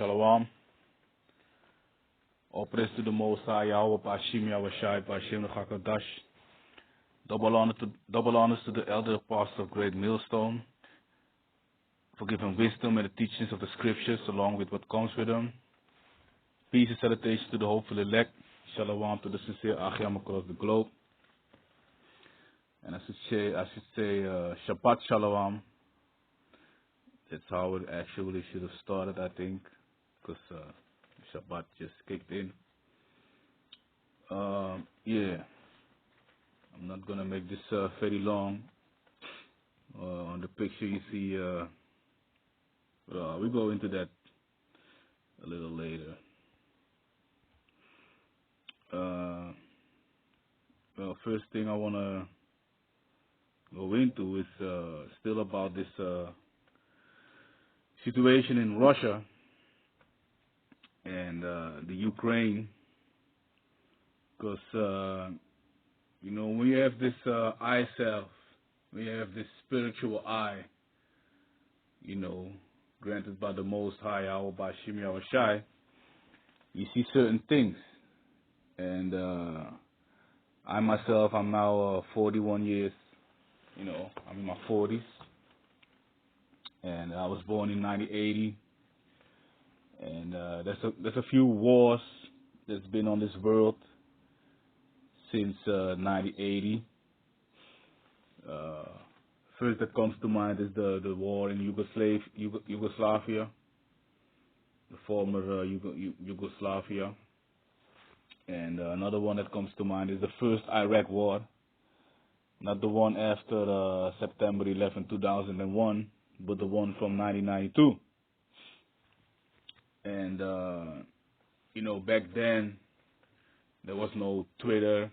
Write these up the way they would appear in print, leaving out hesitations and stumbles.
Shalom. All praise to the Most High, Yahweh, Bashim, Yahweh Shai, Bashim, Chakadash. Double honors to the elder apostle of Great Millstone for giving wisdom and the teachings of the scriptures along with what comes with them. Peace and salutation to the hopeful elect. Shalom to the sincere Achiam across the globe. And I should say Shabbat Shalom. That's how it actually should have started, I think, because Shabbat just kicked in. Yeah, I'm not gonna make this very long. On the picture you see, we go into that a little later. Well, first thing I wanna go into is still about this situation in Russia and the Ukraine, because when you have this eye self, when you have this spiritual eye, granted by the Most High, Yahweh Bashim Yahweh Shai, you see certain things. And I myself, I'm now 41 years, I'm in my 40s. And I was born in 1980, and there's a few wars that's been on this world since 1980. First that comes to mind is the war in Yugoslavia, the former Yugoslavia, and another one that comes to mind is the first Iraq war, not the one after September 11, 2001. But the one from 1992. And, back then, there was no Twitter,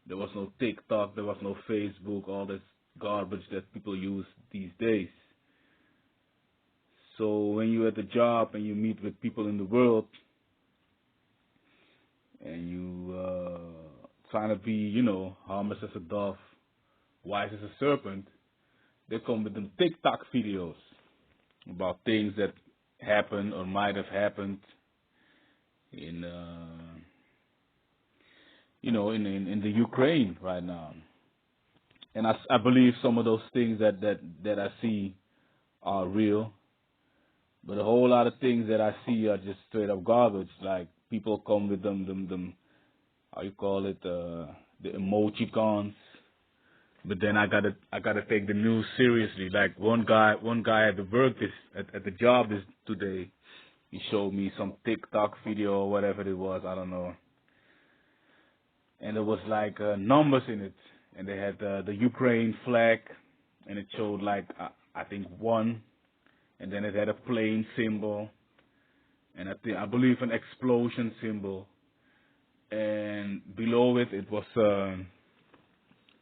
there was no TikTok, there was no Facebook, all this garbage that people use these days. So when you're at the job and you meet with people in the world, and you trying to be, harmless as a dove, wise as a serpent, they come with them TikTok videos about things that happened or might have happened in the Ukraine right now. And I believe some of those things that I see are real, but a whole lot of things that I see are just straight up garbage. Like people come with them how you call it, the emojicons. But then I gotta take the news seriously. Like one guy at the work at the job today, he showed me some TikTok video or whatever it was, I don't know. And there was like numbers in it, and they had the Ukraine flag, and it showed like I think 1, and then it had a plane symbol, and I believe an explosion symbol, and below it was.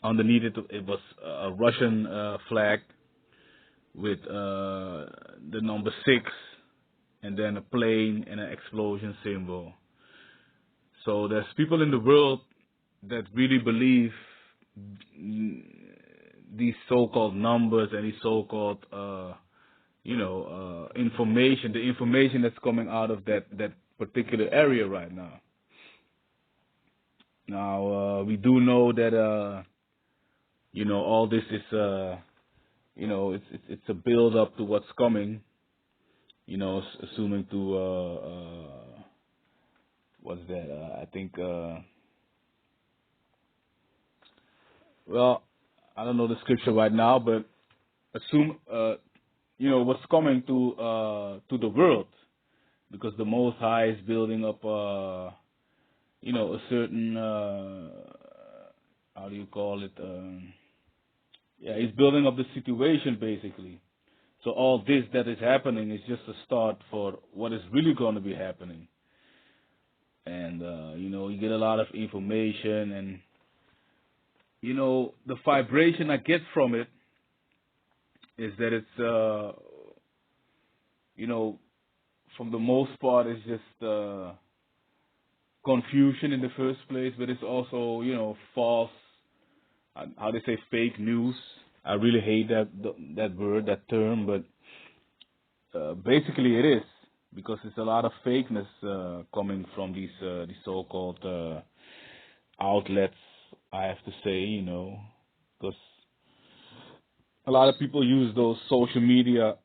Underneath it was a Russian flag with the number 6 and then a plane and an explosion symbol. So there's people in the world that really believe these so-called numbers and these so-called, information, the information that's coming out of that particular area right now. Now, we do know that all this is, it's a build up to what's coming, assuming to, what's that, I think, well, I don't know the scripture right now, but assume, what's coming to the world, because the Most High is building up, a certain, how do you call it, he's building up the situation, basically. So all this that is happening is just a start for what is really going to be happening. And, you get a lot of information, and, the vibration I get from it is that it's, from the most part, it's just confusion in the first place, but it's also, false, how they say, fake news. I really hate that word, that term, but basically it is. because there's a lot of fakeness coming from these so-called outlets. I have to say, because a lot of people use those social media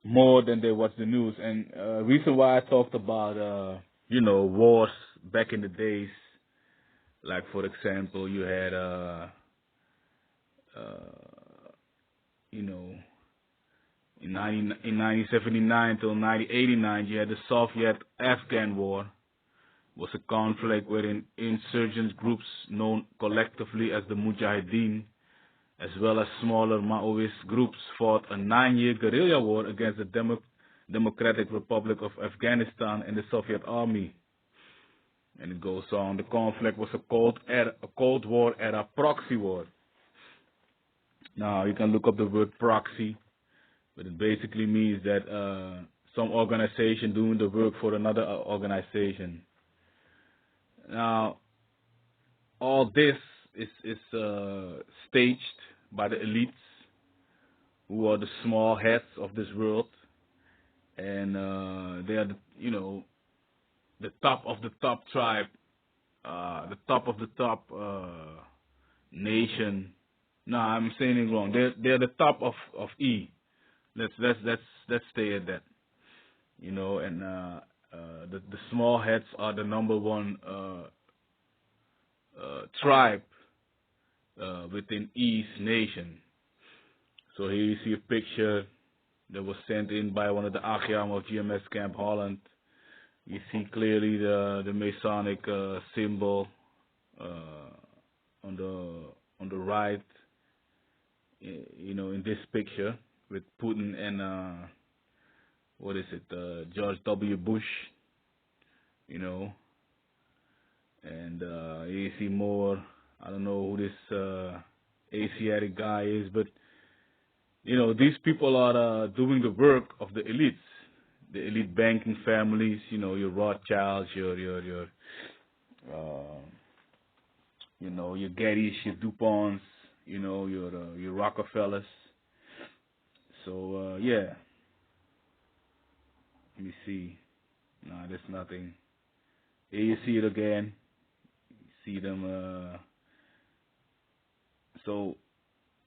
more than they watch the news. And reason why I talked about wars back in the days, like for example, you had in 1979 till 1989, you had the Soviet-Afghan War. Was a conflict wherein insurgent groups known collectively as the Mujahideen, as well as smaller Maoist groups, fought a 9-year guerrilla war against the Democratic Republic of Afghanistan and the Soviet Army. And it goes on. The conflict was a Cold War era proxy war. Now you can look up the word proxy, but it basically means that some organization doing the work for another organization. Now, all this is staged by the elites, who are the small heads of this world, and they are the top of the top tribe, the top of the top nation. No, I'm saying it wrong. They're the top of E. Let's stay at that. And the small heads are the number one tribe within E's nation. So here you see a picture that was sent in by one of the Agiam of GMS Camp Holland. You see clearly the Masonic symbol on the right. In this picture with Putin and George W. Bush. And you see more. I don't know who this Asiatic guy is, but these people are doing the work of the elites, the elite banking families. Your Rothschilds, your Gettys, your DuPonts, your Rockefellers. So yeah. Let me see. Nah, there's nothing. Here you see it again. You see them. So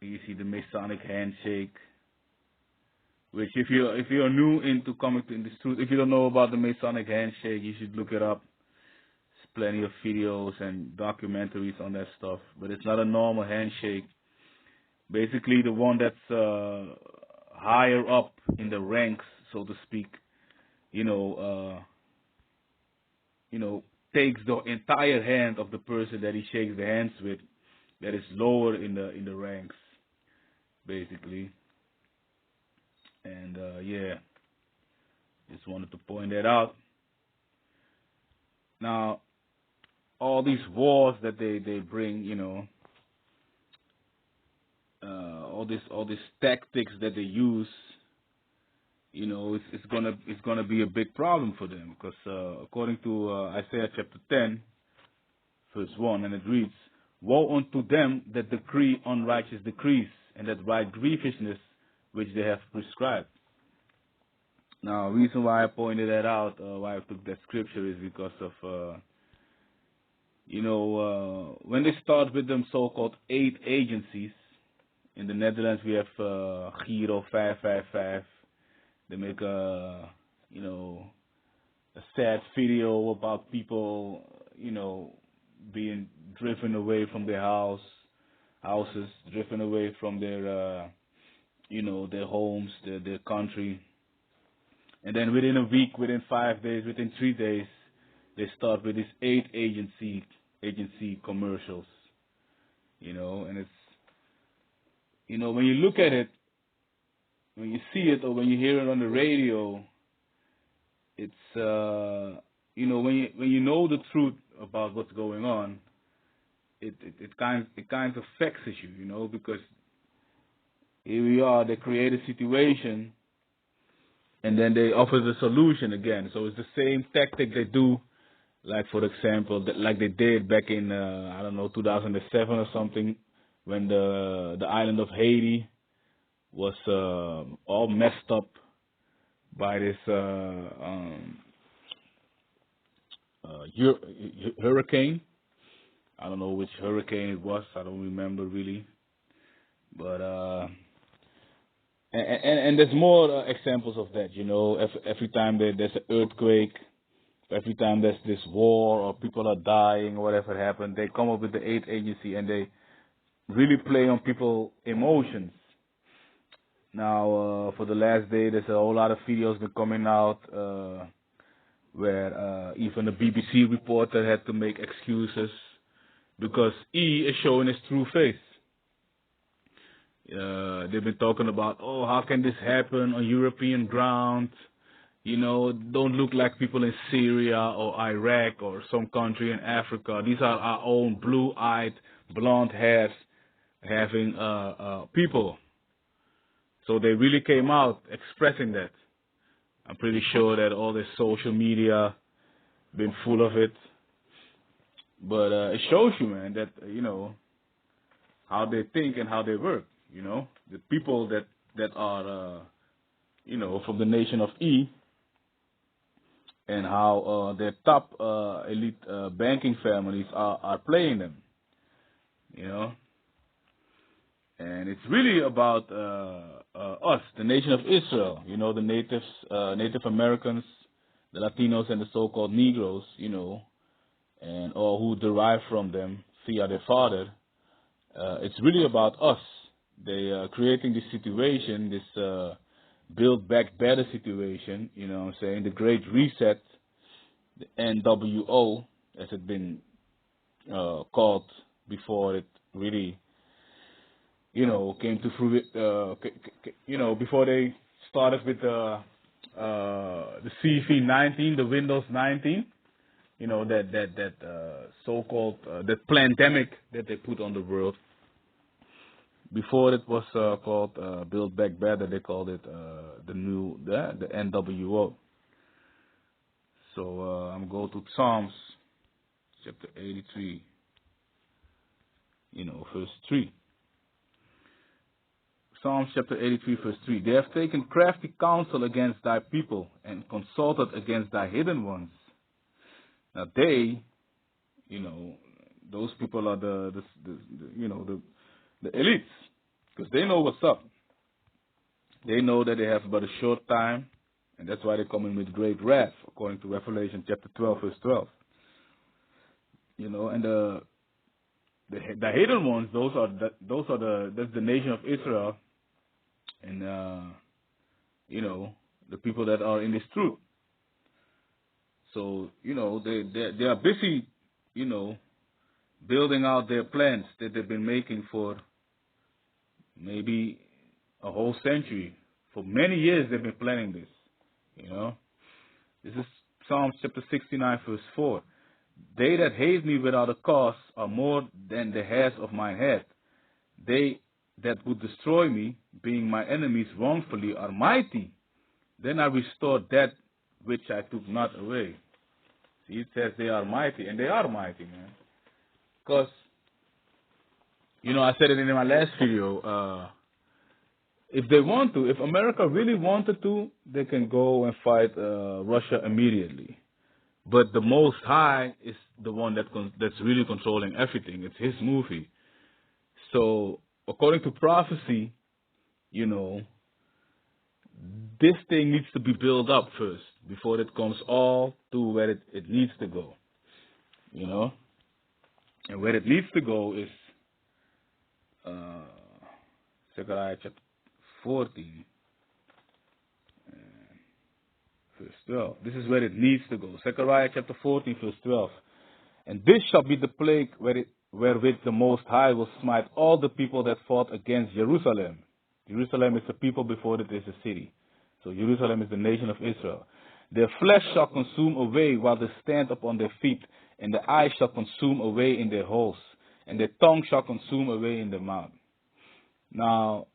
you see the Masonic handshake. Which, if you're new into coming to this truth, if you don't know about the Masonic handshake, you should look it up. There's plenty of videos and documentaries on that stuff. But it's not a normal handshake. Basically, the one that's higher up in the ranks, so to speak, takes the entire hand of the person that he shakes the hands with, that is lower in the ranks, basically. And yeah, just wanted to point that out. Now, all these wars that they bring, all these tactics that they use, it's gonna be a big problem for them, because according to Isaiah chapter 10, verse 1, and it reads, "Woe unto them that decree unrighteous decrees, and that write grievousness which they have prescribed." Now, the reason why I pointed that out, why I took that scripture, is because of when they start with them so-called aid agencies. In the Netherlands, we have Giro 555. They make a sad video about people, being driven away from their houses, driven away from their, their homes, their country. And then within a week, within 5 days, within 3 days, they start with these aid agency commercials, and it's, when you look at it, when you see it or when you hear it on the radio, it's when you know the truth about what's going on, it kind of vexes you, because here we are, they create a situation and then they offer the solution again. So it's the same tactic they do, like for example, like they did back in 2007 or something, when the island of Haiti was all messed up by this hurricane. I don't know which hurricane it was. I don't remember really. But and there's more examples of that. You know, every time there's an earthquake, every time there's this war or people are dying or whatever happened, they come up with the aid agency and they really play on people's emotions. Now, for the last day, there's a whole lot of videos been coming out where even the BBC reporter had to make excuses because E is showing his true face. They've been talking about, oh, how can this happen on European ground? You know, don't look like people in Syria or Iraq or some country in Africa. These are our own blue-eyed, blonde-haired having people. So they really came out expressing that. I'm pretty sure that all this social media been full of it. But it shows you, man, that, you know, how they think and how they work, you know. The people that are, you know, from the nation of E, and how their top elite banking families are playing them, you know. And it's really about us, the nation of Israel, you know, the natives, Native Americans, the Latinos, and the so-called Negroes, you know, and or who derive from them via their father. It's really about us. They are creating this situation, this build back better situation, you know what I'm saying, the Great Reset, the NWO, as it's been called before it really, you know, came to fruition, you know, before they started with the CV-19, the Windows 19, you know, that so-called that pandemic that they put on the world. Before it was called Build Back Better, they called it the NWO. So I'm going to Psalms chapter 83, you know, verse 3. Psalms chapter 83, verse 3. They have taken crafty counsel against thy people and consulted against thy hidden ones. Now they, you know, those people are the you know, the elites, because they know what's up. They know that they have but a short time, and that's why they come in with great wrath, according to Revelation chapter 12, verse 12. You know, and the hidden ones, that's the nation of Israel, and you know, the people that are in this truth. So, you know, they are busy, you know, building out their plans that they've been making for maybe a whole century. For many years they've been planning this, you know. This is Psalms chapter 69, verse 4. They that hate me without a cause are more than the hairs of mine head. They that would destroy me, being my enemies wrongfully, are mighty. Then I restore that which I took not away. See, it says they are mighty, and they are mighty, man. Because, you know, I said it in my last video, if they want to, if America really wanted to, they can go and fight Russia immediately. But the Most High is the one that's really controlling everything. It's His movie. So, according to prophecy, you know, this thing needs to be built up first before it comes all to where it needs to go. You know? And where it needs to go is Zechariah chapter 14, verse 12. This is where it needs to go. Zechariah chapter 14, verse 12. And this shall be the plague wherewith the Most High will smite all the people that fought against Jerusalem. Jerusalem is a people before it is a city. So Jerusalem is the nation of Israel. Their flesh shall consume away while they stand upon their feet, and the eyes shall consume away in their holes, and their tongue shall consume away in their mouth. Now,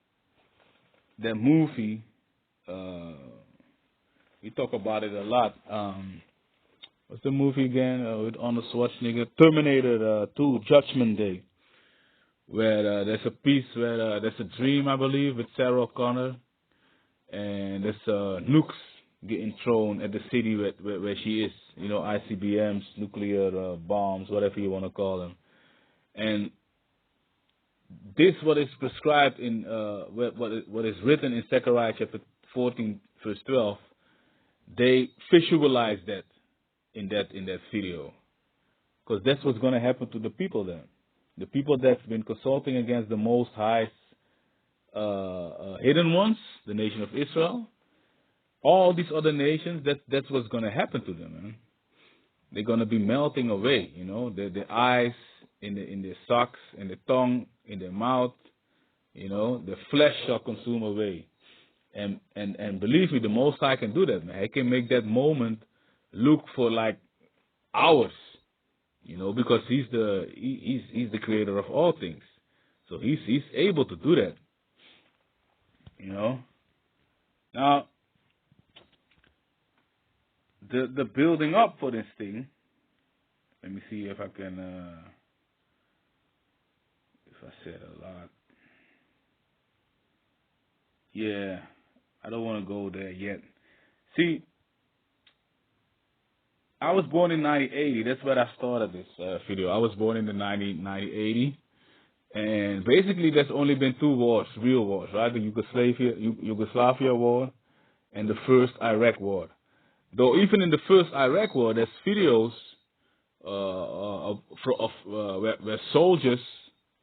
that movie, we talk about it a lot. What's the movie again with Arnold Schwarzenegger? Terminator 2, Judgment Day. Where there's a piece where there's a dream, I believe, with Sarah Connor. And there's nukes getting thrown at the city where she is. You know, ICBMs, nuclear bombs, whatever you want to call them. And this what is prescribed in what is written in Zechariah chapter 14 verse 12. They visualize that in that video, because that's what's going to happen to the people then. The people that's been consulting against the Most High's hidden ones, the nation of Israel, all these other nations, that's what's going to happen to them, man. They're going to be melting away, you know, the eyes in their socks, in the tongue, in their mouth, you know, the flesh shall consume away. And believe me, the Most High can do that, man. He can make that moment look for like hours, you know, because he's the creator of all things. So he's able to do that, you know. Now, the building up for this thing, let me see if I can, if I said a lot. Yeah, I don't want to go there yet. See, I was born in 1980. That's where I started this video. I was born in the 1980. And basically, there's only been two wars, real wars, right? The Yugoslavia War and the first Iraq War. Though even in the first Iraq War, there's videos where soldiers,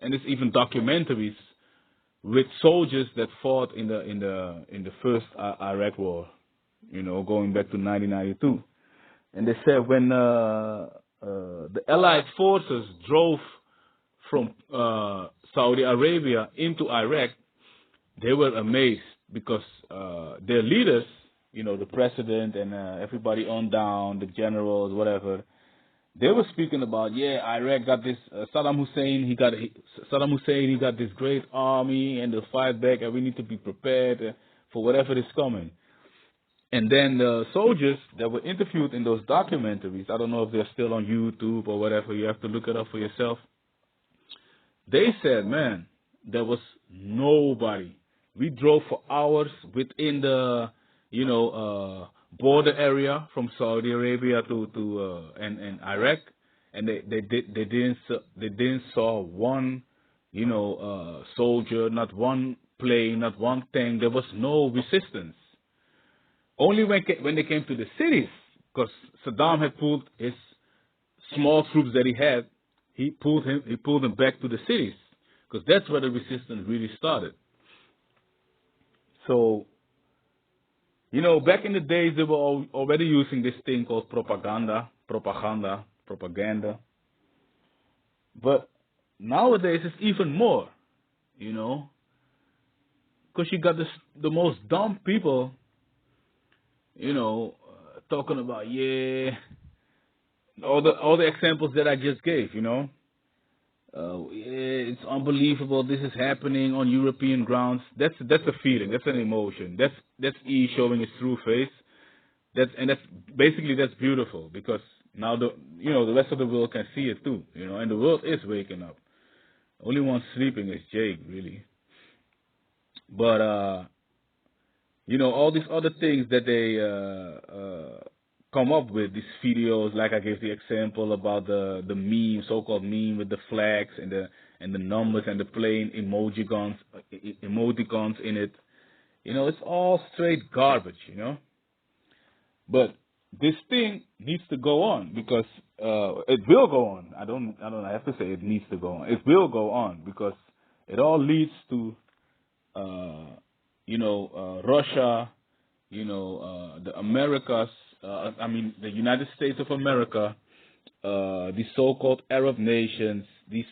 and there's even documentaries with soldiers that fought in the first Iraq War, you know, going back to 1992. And they said when the Allied forces drove from Saudi Arabia into Iraq, they were amazed because their leaders, you know, the president and everybody on down, the generals, whatever, they were speaking about, yeah, Iraq got this, Saddam Hussein, he got this great army and they'll fight back, and we need to be prepared for whatever is coming. And then the soldiers that were interviewed in those documentaries, I don't know if they're still on YouTube or whatever, you have to look it up for yourself. They said, man, there was nobody. We drove for hours within the, you know, border area from Saudi Arabia to Iraq, and they didn't saw one, you know, soldier, not one plane, not one tank. There was no resistance. Only when they came to the cities, because Saddam had pulled his small troops that he had, he pulled them back to the cities, because that's where the resistance really started. So, you know, back in the days, they were already using this thing called propaganda. But nowadays, it's even more, you know, because you got the most dumb people, you know, talking about, yeah, all the examples that I just gave, you know. It's unbelievable. This is happening on European grounds. That's a feeling. That's an emotion. That's E showing its true face. That's beautiful, because now the rest of the world can see it too. You know, and the world is waking up. Only one sleeping is Jake, really. But you know, all these other things that they come up with, these videos, like I gave the example about the meme, so-called meme with the flags and the numbers and the plain emoticons in it. You know, it's all straight garbage, you know. But this thing needs to go on, because it will go on. I have to say it needs to go on. It will go on, because it all leads to Russia, you know, the Americas, the United States of America, these so-called Arab nations, these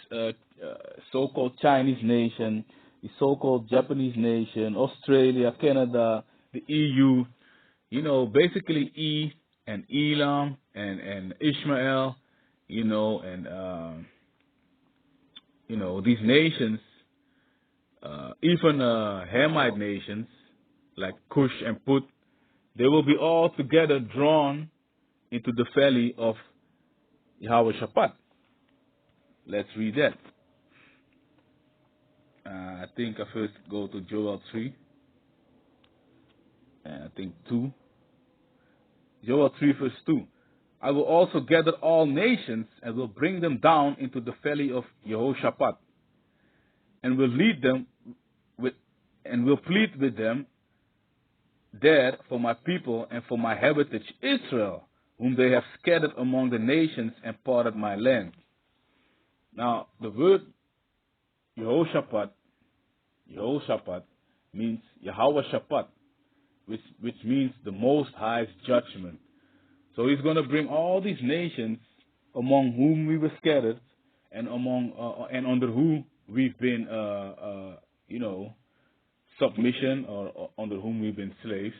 so-called Chinese nation, the so-called Japanese nation, Australia, Canada, the EU, you know, basically E and Elam and Ishmael, you know, and you know, these nations, even Hamite nations like Cush and Put, they will be all together drawn into the valley of Yahweh Shabbat. Let's read that. I think I first go to Joel 3, and I think 2. Joel 3 verse 2. I will also gather all nations and will bring them down into the valley of Jehoshaphat, and will lead them with, and will plead with them there for my people and for my heritage Israel, whom they have scattered among the nations and parted my land. Now, the word Jehoshaphat means Yahweh Shaphat, which means the Most High's judgment. So he's going to bring all these nations among whom we were scattered and among and under whom we've been, submission or under whom we've been slaves.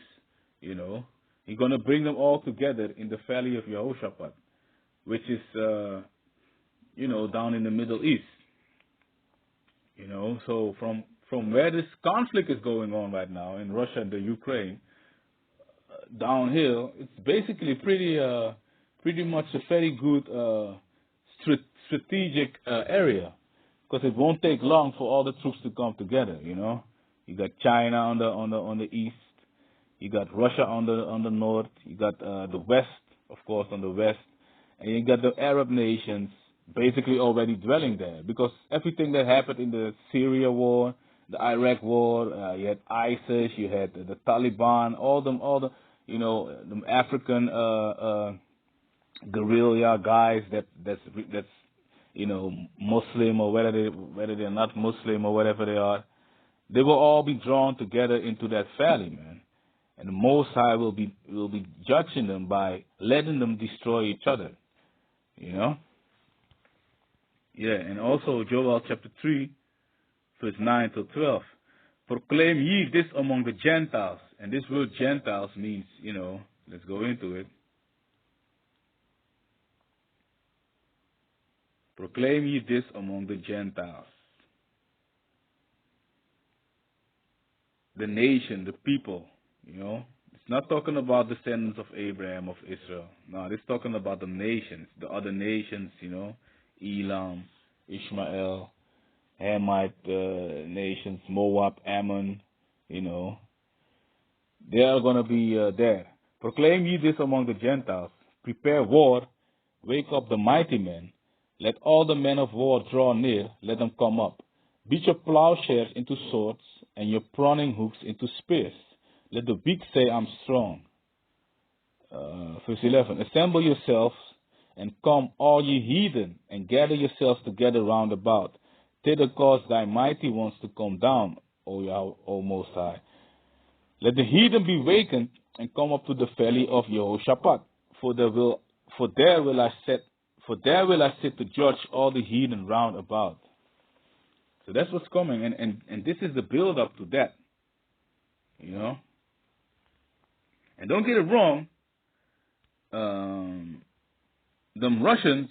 He's going to bring them all together in the valley of Jehoshaphat, which is, down in the Middle East. So from where this conflict is going on right now in Russia and the Ukraine, downhill, it's basically pretty much a very good strategic area, because it won't take long for all the troops to come together. You got China on the east, you got Russia on the north, you got the west, of course, on the west, and you got the Arab nations basically already dwelling there, because everything that happened in the Syria war, the Iraq war, you had ISIS, you had the Taliban, all the African guerrilla guys that's Muslim, or whether they're not Muslim or whatever they are, they will all be drawn together into that valley, man. And the Most High will be judging them by letting them destroy each other. Yeah, and also Joel chapter 3, verse 9 to 12. Proclaim ye this among the Gentiles. And this word Gentiles means, let's go into it. Proclaim ye this among the Gentiles. The nation, the people, It's not talking about descendants of Abraham, of Israel. No, it's talking about the nations, the other nations, Elam, Ishmael, Hamite nations, Moab, Ammon, they are going to be there. Proclaim ye this among the Gentiles. Prepare war. Wake up the mighty men. Let all the men of war draw near. Let them come up. Beat your plowshares into swords and your pruning hooks into spears. Let the weak say, I'm strong. Verse 11. Assemble yourselves and come, all ye heathen, and gather yourselves together round about. Thither cause thy mighty ones to come down, O Most High. Let the heathen be wakened and come up to the valley of Jehoshaphat, for there will I sit to judge all the heathen round about. So that's what's coming, and this is the build up to that. And don't get it wrong, them Russians,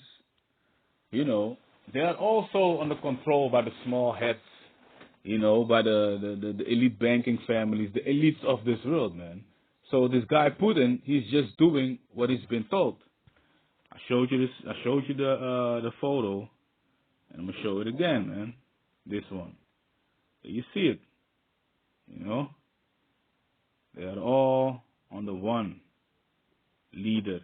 they are also under control by the small heads, by the elite banking families, the elites of this world, man. So this guy Putin, he's just doing what he's been told. I showed you the photo, and I'm gonna show it again, man. This one, you see it, They are all under one leader,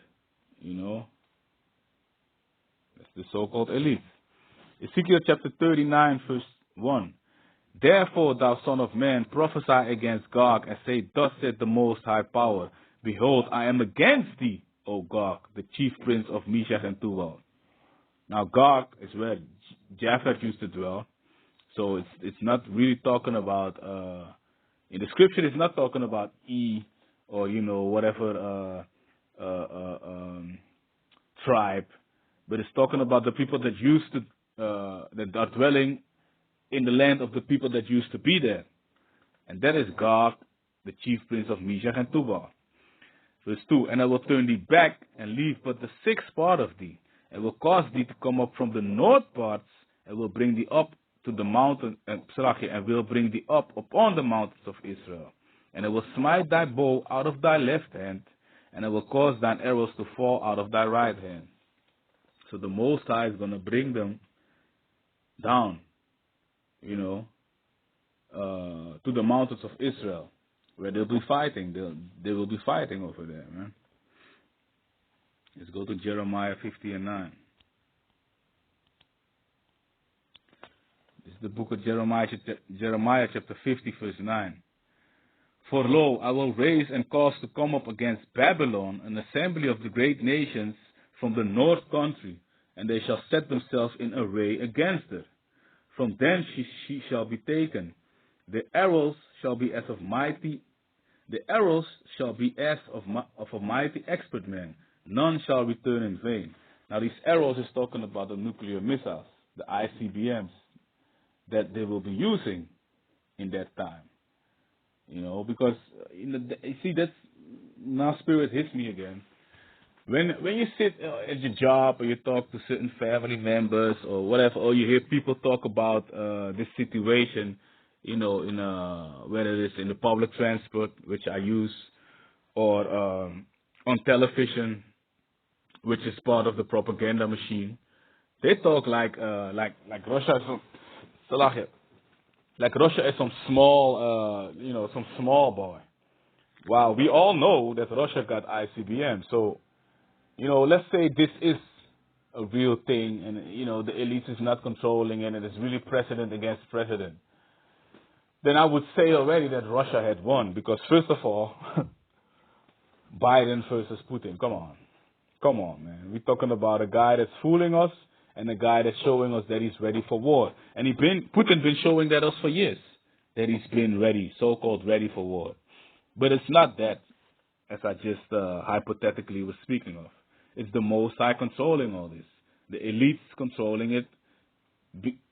That's the so-called elite. Ezekiel chapter 39, verse 1. Therefore, thou son of man, prophesy against Gog, and say, Thus said the Most High Power, Behold, I am against thee, O Gog, the chief prince of Meshach and Tubal. Now, Gog is where Japheth used to dwell, so it's not really talking about, in the scripture, it's not talking about or, whatever tribe, but it's talking about the people that used to, that are dwelling in the land of the people that used to be there. And that is Gog, the chief prince of Meshach and Tubal. Verse 2, and I will turn thee back and leave but the sixth part of thee, and will cause thee to come up from the north parts, and will bring thee up to the mountain, and will bring thee up upon the mountains of Israel. And I will smite thy bow out of thy left hand, and I will cause thine arrows to fall out of thy right hand. So the Most High is going to bring them down, to the mountains of Israel, where they'll be fighting. They will be fighting over there, man. Let's go to Jeremiah 50 and 9. This is the book of Jeremiah chapter 50, verse 9. For lo, I will raise and cause to come up against Babylon an assembly of the great nations from the north country, and they shall set themselves in array against her. From thence she shall be taken. The arrows shall be as of a mighty expert man. None shall return in vain. Now these arrows is talking about the nuclear missiles, the ICBMs, that they will be using in that time. Because you see, that's now spirit hits me again. When you sit at your job or you talk to certain family members or whatever, or you hear people talk about this situation, whether it's in the public transport, which I use, or on television, which is part of the propaganda machine, they talk like Russia is like Russia is some small boy. Wow, we all know that Russia got ICBM. So, let's say this is a real thing, and the elite is not controlling, and it is really president against president. Then I would say already that Russia had won, because first of all, Biden versus Putin. Come on, man. We're talking about a guy that's fooling us and a guy that's showing us that he's ready for war. And Putin been showing that us for years, that he's been ready, so-called ready for war. But it's not that, as I just hypothetically was speaking of. It's the Most High controlling all this. The elites controlling it.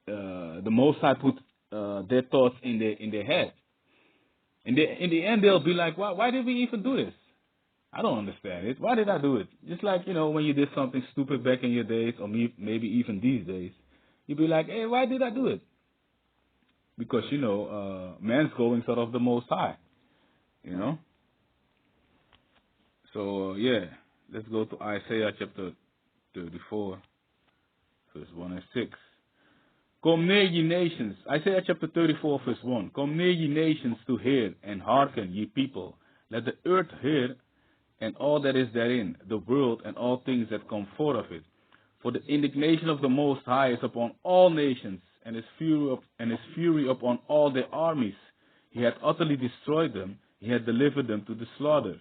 The Most High put their thoughts in their head. In the end, they'll be like, why did we even do this? I don't understand it. Why did I do it? Just like, when you did something stupid back in your days, or maybe even these days, you'd be like, hey, why did I do it? Because, man's goings are of the Most High, So, let's go to Isaiah chapter 34, verse 1 and 6. Come near ye nations, Isaiah chapter 34, verse 1. Come near ye nations to hear, and hearken ye people. Let the earth hear, and all that is therein, the world and all things that come forth of it. For the indignation of the Most High is upon all nations, and his fury upon all their armies. He had utterly destroyed them, he had delivered them to the slaughter.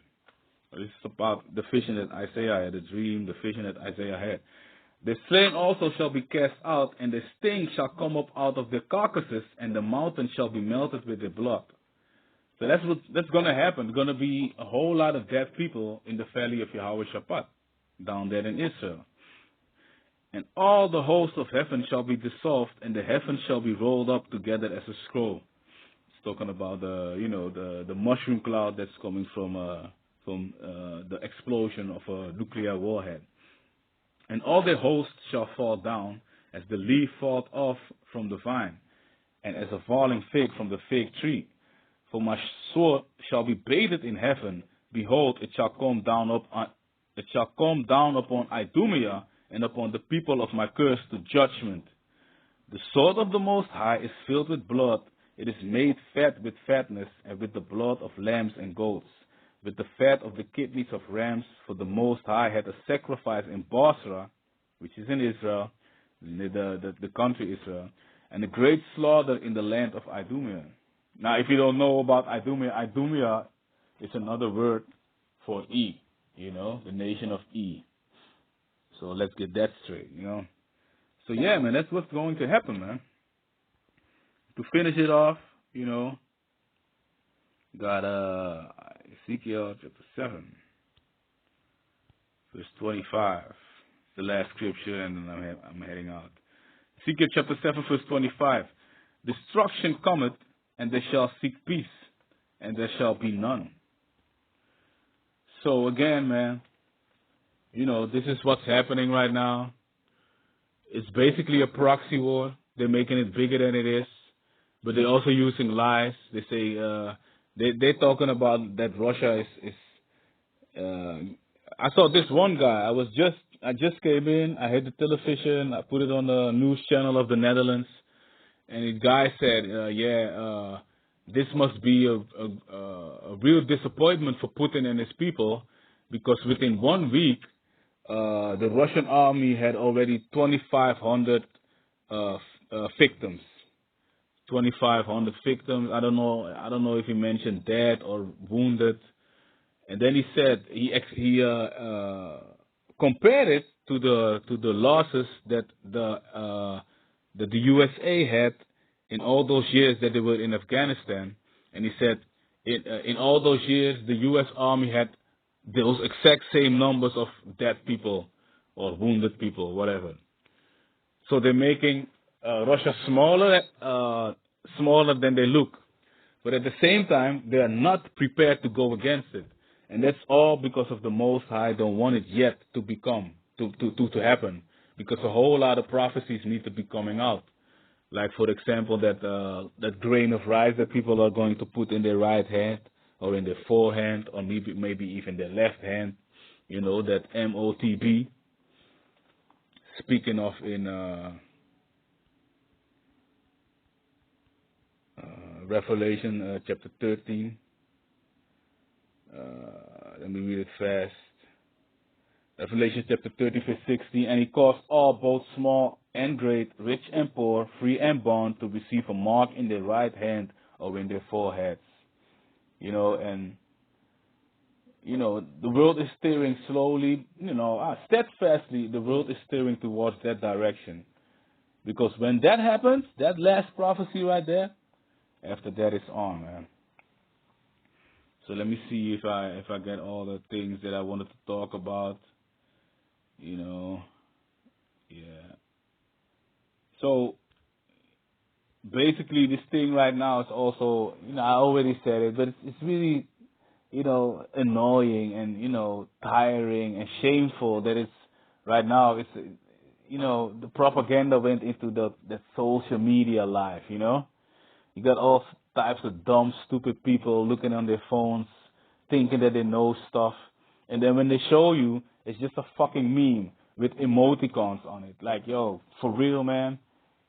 This is about the vision that Isaiah had, the dream, the vision that Isaiah had. The slain also shall be cast out, and the sting shall come up out of the carcasses, and the mountains shall be melted with their blood. So that's going to happen. There's going to be a whole lot of dead people in the valley of Yahweh Shabbat, down there in Israel. And all the hosts of heaven shall be dissolved, and the heavens shall be rolled up together as a scroll. It's talking about the mushroom cloud that's coming from the explosion of a nuclear warhead. And all their hosts shall fall down, as the leaf falleth off from the vine, and as a falling fig from the fig tree. For my sword shall be bathed in heaven. Behold, it shall come down upon Idumea and upon the people of my curse to judgment. The sword of the Most High is filled with blood. It is made fat with fatness, and with the blood of lambs and goats, with the fat of the kidneys of rams. For the Most High had a sacrifice in Bosra, which is in Israel, the country Israel, and a great slaughter in the land of Idumea. Now, if you don't know about Idumea is another word for E, the nation of E. So let's get that straight, So man, that's what's going to happen, man. To finish it off, got Ezekiel chapter 7, verse 25. It's the last scripture, and then I'm heading out. Ezekiel chapter 7, verse 25. Destruction cometh, and they shall seek peace, and there shall be none. So again, man, this is what's happening right now. It's basically a proxy war. They're making it bigger than it is, but they're also using lies. They say they're talking about that Russia is. I saw this one guy. I just came in. I had the television. I put it on the news channel of the Netherlands. And the guy said, this must be a real disappointment for Putin and his people, because within 1 week, the Russian army had already 2,500 victims. 2,500 victims. I don't know if he mentioned dead or wounded. And then he said he compared it to the losses that the USA had in all those years that they were in Afghanistan. And he said in all those years the U.S. Army had those exact same numbers of dead people or wounded people, whatever. So they're making Russia smaller than they look. But at the same time, they are not prepared to go against it. And that's all because of the Most High don't want it yet to happen. Because a whole lot of prophecies need to be coming out. Like, for example, that grain of rice that people are going to put in their right hand or in their forehand or maybe even their left hand. You know, that MOTB. Speaking of in Revelation chapter 13. Let me read it fast. Revelation chapter 13 verse 16. And he caused all, both small and great, rich and poor, free and bond, to receive a mark in their right hand or in their foreheads. You know, and you know, the world is steering slowly, steadfastly, the world is steering towards that direction. Because when that happens, that last prophecy right there, after that it's on, man. So let me see if I get all the things that I wanted to talk about. You know, yeah. So basically, this thing right now is also, I already said it, but it's really, annoying and tiring and shameful that it's right now. It's the propaganda went into that social media life. You got all types of dumb, stupid people looking on their phones, thinking that they know stuff. And then when they show you, it's just a fucking meme with emoticons on it. Like, yo, for real, man?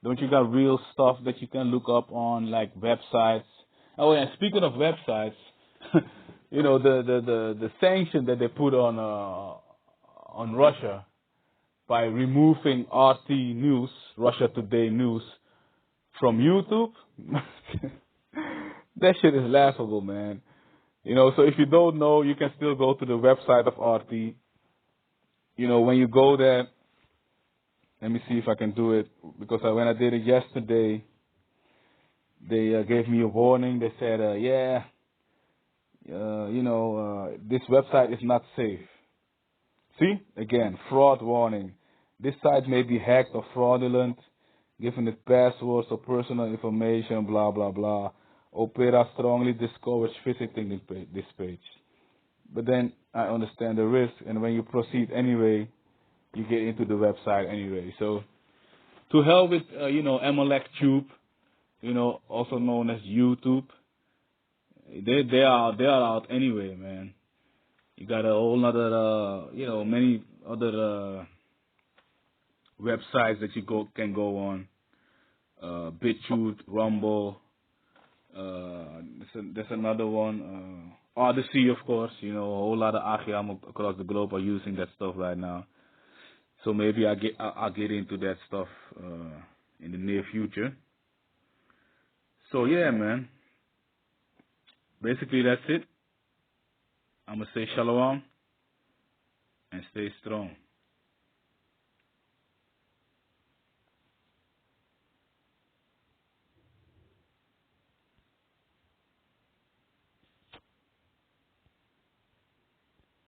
Don't you got real stuff that you can look up on, like websites? Oh, and speaking of websites, the sanction that they put on Russia by removing RT News, Russia Today News, from YouTube, that shit is laughable, man. So if you don't know, you can still go to the website of RT. When you go there, let me see if I can do it, because when I did it yesterday, they gave me a warning. They said, this website is not safe. See? Again, fraud warning. This site may be hacked or fraudulent, given its passwords or personal information, blah, blah, blah. Opera strongly discourage visiting this page. But then I understand the risk, and when you proceed anyway, you get into the website anyway. So, to hell with, Amalek Tube, also known as YouTube. They are out anyway, man. You got a whole other, many other websites that you can go on. BitChute, Rumble. There's another one. Odyssey, of course. A whole lot of Achiam across the globe are using that stuff right now. So maybe I'll get into that stuff in the near future. So yeah, man. Basically, that's it. I'm gonna say shalom and stay strong.